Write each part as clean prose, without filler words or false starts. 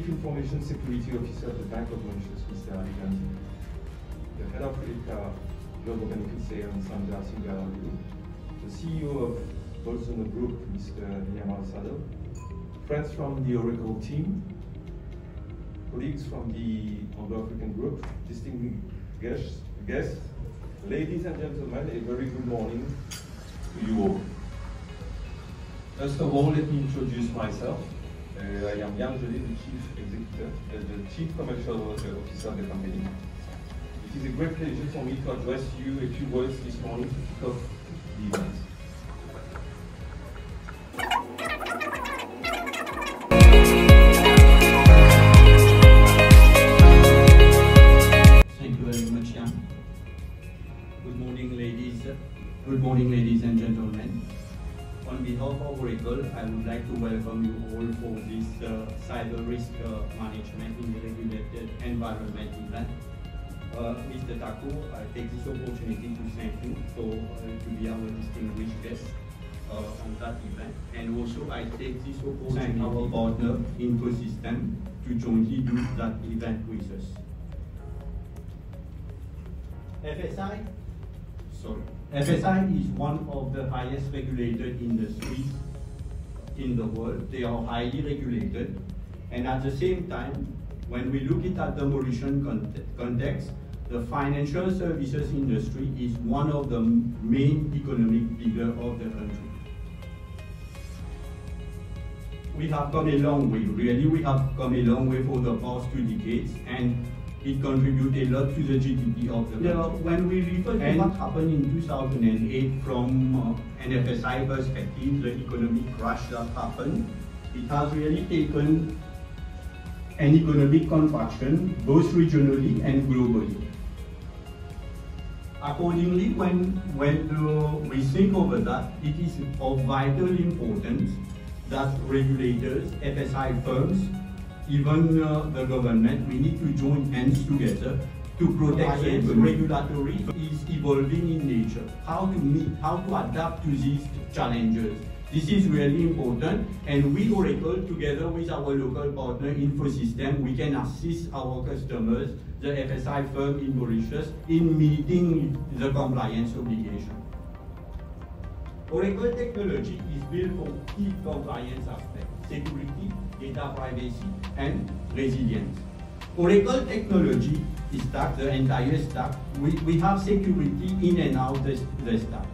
Chief Information Security Officer at the Bank of Mauritius, Mr. Ali Gandhi, the Head of Global Benefits and Sandra Singaralu, the CEO of Bolsono Group, Mr. Niamal Sado, friends from the Oracle team, colleagues from the Anglo-African Group, distinguished guests, ladies and gentlemen, a very good morning to you all. First of all, let me introduce myself. I am Yann Joly, the Chief Executive, the Chief Commercial Officer of the company. It is a great pleasure for me to address you a few words this morning to kick off the event. Thank you very much, Yann. Good morning, ladies and gentlemen. On behalf of Oracle, I would like to welcome you all for this cyber risk management in the regulated environment event. Mr. Tako, I take this opportunity to thank you to be our distinguished guest on that event. And also I take this opportunity to thank our partner, InfoSystems, to jointly do that event with us. FSI is one of the highest regulated industries in the world. They are highly regulated, and at the same time, when we look at the Mauritian context, the financial services industry is one of the main economic pillars of the country. We have come a long way, really we have come a long way for the past 2 decades, and it contributes a lot to the GDP of the country. When we refer to what happened in 2008 from an FSI perspective, the economic crash that happened, it has really taken an economic contraction both regionally and globally. Accordingly, when we think over that, it is of vital importance that regulators, FSI firms, even the government, we need to join hands together to protect the regulatory is evolving in nature. How to meet, how to adapt to these challenges. This is really important, and we Oracle, together with our local partner InfoSystems, we can assist our customers, the FSI firm in Mauritius, in meeting the compliance obligation. Oracle technology is built for key compliance aspects: security, data privacy, and resilience. Oracle technology is stacked, the entire stack. We have security in and out the stack.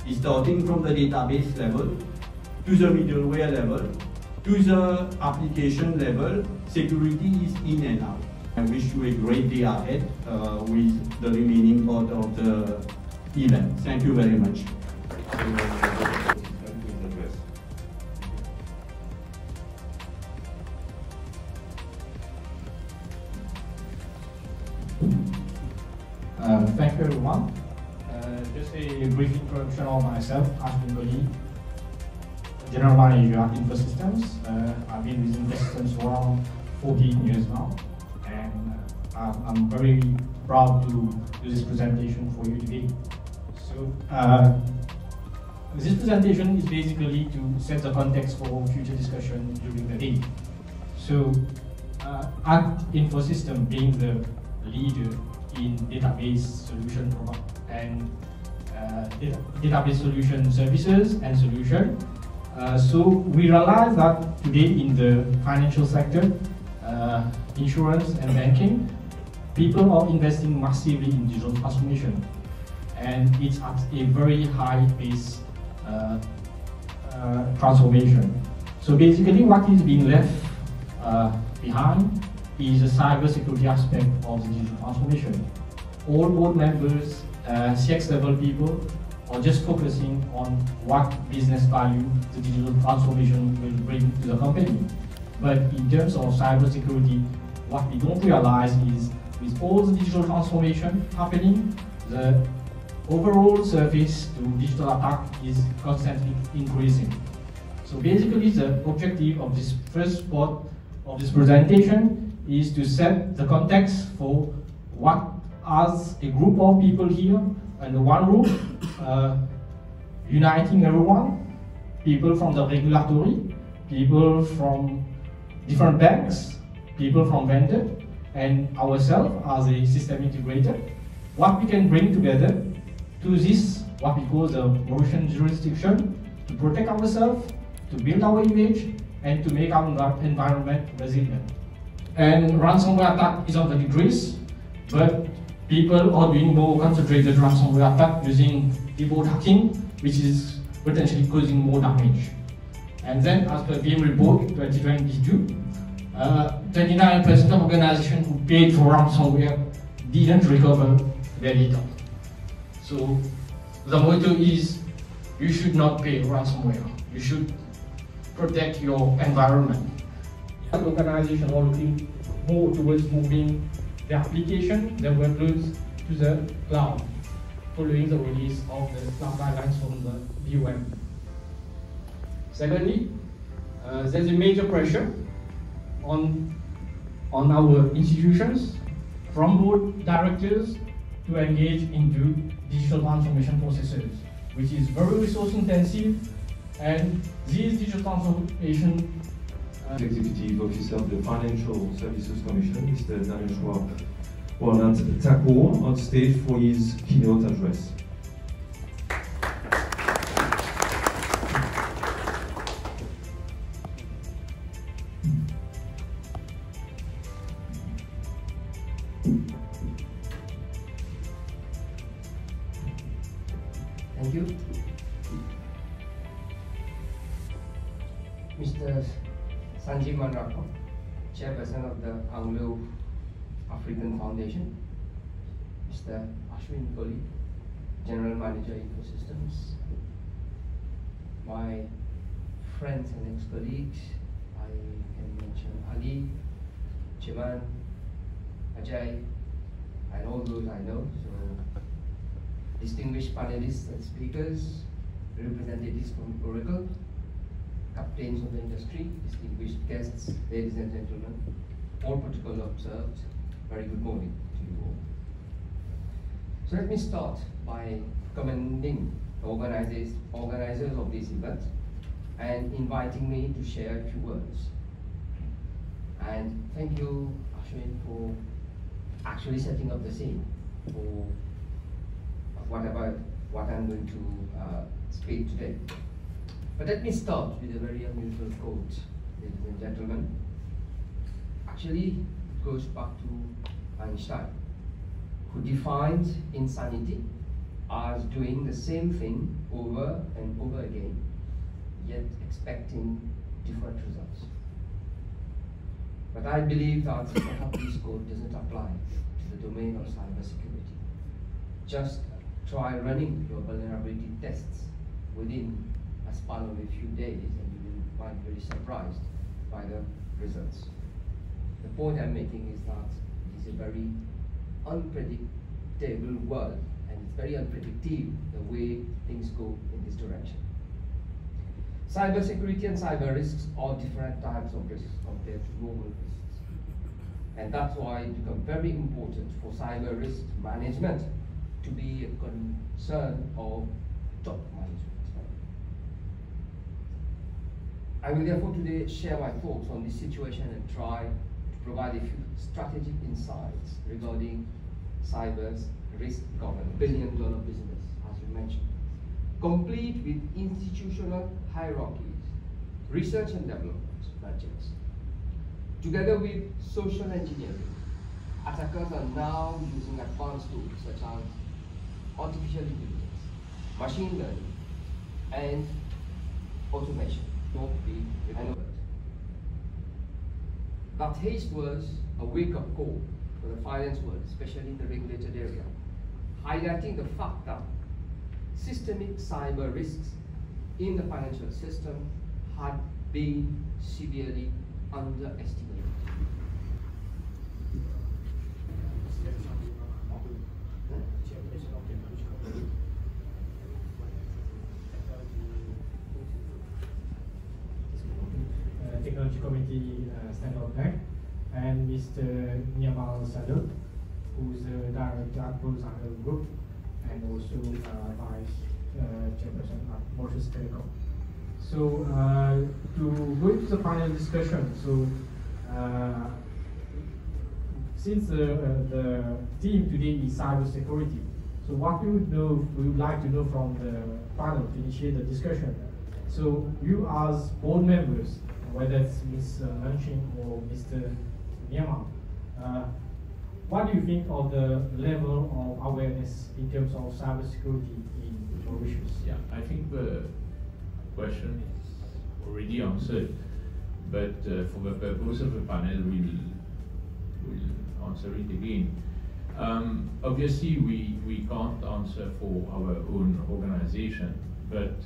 It's starting from the database level, to the middleware level, to the application level. Security is in and out. I wish you a great day ahead with the remaining part of the event. Thank you very much. Thank you everyone. Just a brief introduction of myself. I'm Ngoli, General Manager at InfoSystems. I've been with InfoSystems for around 14 years now, and I'm very proud to do this presentation for you today. So this presentation is basically to set the context for future discussion during the day. So at InfoSystems, being the leader in database solution and database solution services and solution. So we realize that today in the financial sector, insurance and banking, people are investing massively in digital transformation, and it's at a very high pace transformation. So basically what is being left behind is the cybersecurity aspect of the digital transformation. All board members, CX level people are just focusing on what business value the digital transformation will bring to the company. But in terms of cybersecurity, what we don't realize is with all the digital transformation happening, the overall surface to digital attack is constantly increasing. So basically the objective of this first part of this presentation is to set the context for what, as a group of people here under one roof, uniting everyone, people from the regulatory, people from different banks, people from vendor, and ourselves as a system integrator, what we can bring together to this, what we call the Mauritian jurisdiction, to protect ourselves, to build our image, and to make our environment resilient. And ransomware attack is of the degrees, but people are doing more concentrated ransomware attack using keyboard hacking, which is potentially causing more damage. And then, as per BIM report 2022, 29% of organizations who paid for ransomware didn't recover their data. So the motto is, you should not pay ransomware. You should protect your environment. Organizations are looking more towards moving the application, the workloads to the cloud, following the release of the cloud guidelines from the BOM. Secondly, there's a major pressure on our institutions from board directors to engage into digital transformation processes, which is very resource intensive, and these digital transformation Executive Officer of the Financial Services Commission, Mr. Daneshwar Warnat Thakur, on stage for his keynote address. Thank you. Mr. Sanjeev Manrako, Chairperson of the Anglo-African Foundation. Mr. Ashwin Kohli, General Manager, InfoSystems. My friends and ex-colleagues, I can mention Ali, Chiman, Ajay, and all those I know. So, distinguished panelists and speakers, representatives from Oracle, captains of the industry, distinguished guests, ladies and gentlemen, all protocol observed, very good morning to you all. So let me start by commending the organizers of this event and inviting me to share a few words. And thank you, Ashwin, for actually setting up the scene for what I'm going to speak today. But let me start with a very unusual quote, ladies and gentlemen. Actually, it goes back to Einstein, who defined insanity as doing the same thing over and over again, yet expecting different results. But I believe that perhaps this quote doesn't apply to the domain of cybersecurity. Just try running your vulnerability tests within a span of a few days and you will find very surprised by the results. The point I'm making is that it is a very unpredictable world, and it's very unpredictable the way things go in this direction. Cybersecurity and cyber risks are different types of risks compared to normal risks. And that's why it becomes very important for cyber risk management to be a concern of top management. I will therefore today share my thoughts on this situation and try to provide a few strategic insights regarding cyber's risk governance, billion-dollar business, as you mentioned, complete with institutional hierarchies, research and development budgets. Together with social engineering, attackers are now using advanced tools such as artificial intelligence, machine learning, and automation. Don't be ignorant. That haste was a wake-up call for the finance world, especially in the regulated area, highlighting the fact that systemic cyber risks in the financial system had been severely underestimated. Technology Committee Standard Bank, and Mr. Nyamal Sadok, who's the Director at Bolzano Group and also Vice Chairperson at Mauritius Telecom. So to go into the final discussion, so since the theme today is cybersecurity, so what we would like to know from the panel to initiate the discussion. So you as board members, whether it's Ms. Munching or Mr. Myanmar, what do you think of the level of awareness in terms of cybersecurity in Mauritius? Yeah, I think the question is already answered, but for the purpose of the panel, we'll answer it again. Obviously, we can't answer for our own organization, but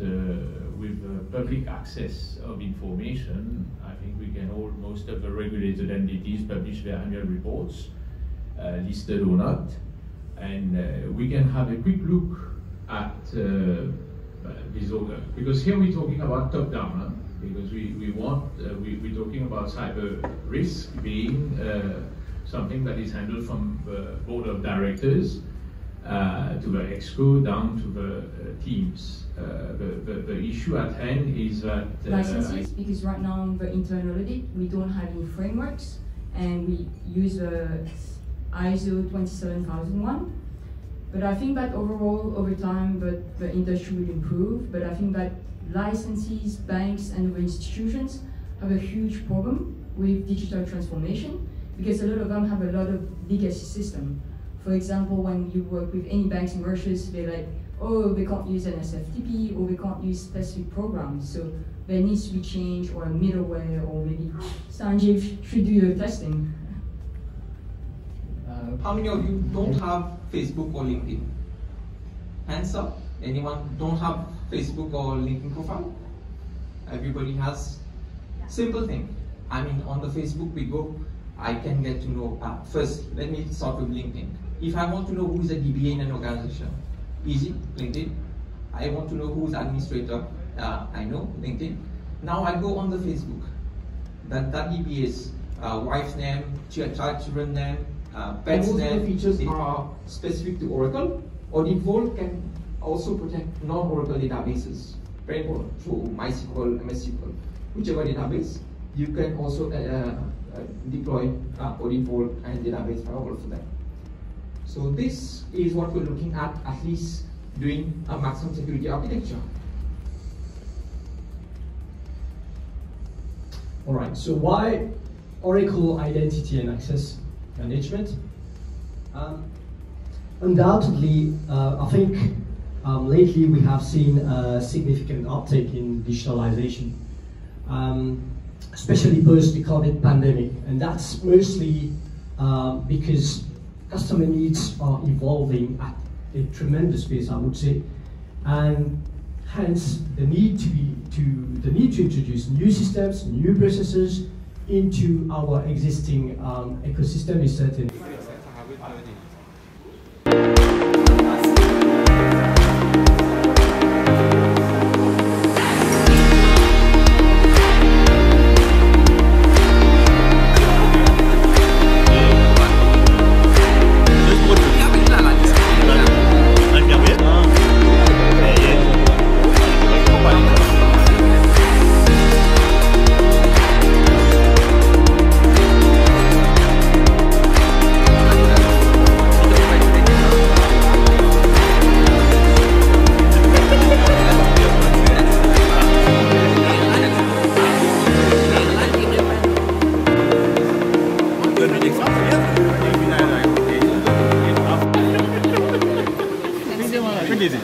with public access of information, I think we can all, most of the regulated entities publish their annual reports, listed or not, and we can have a quick look at these order, because here we're talking about top-down, because we're talking about cyber risk being something that is handled from the board of directors to the exco down to the teams. The issue at hand is that licenses, because right now the internal audit, we don't have any frameworks, and we use ISO 27001. But I think that overall, over time, the industry will improve. But I think that licensees, banks, and other institutions have a huge problem with digital transformation, because a lot of them have a lot of legacy system. For example, when you work with any banks in Mauritius, they're like, oh, they can't use an SFTP, or they can't use specific programs. So there needs to be change, or a middleware, or maybe Sanjeev should do the testing. How many of you don't have Facebook or LinkedIn? Hands up. Anyone don't have Facebook or LinkedIn profile? Everybody has. Simple thing. I mean, on the Facebook we go, I can get to know, first, let me start with LinkedIn. If I want to know who is a DBA in an organization, easy, LinkedIn. I want to know who is administrator, I know, LinkedIn. Now I go on the Facebook. That DBA's wife's name, children name, pet's name. The features are specific to Oracle. Audit Vault can also protect non-Oracle databases. Very important. So MySQL, MSSQL, whichever database, you can also deploy Audit Vault and database firewall for them. So this is what we're looking at least doing a maximum security architecture. All right, so why Oracle Identity and Access Management? Undoubtedly, I think lately we have seen a significant uptake in digitalization, especially post the COVID pandemic, and that's mostly because customer needs are evolving at a tremendous pace, I would say, and hence the need to introduce new systems, new processes into our existing ecosystem is certain. Easy.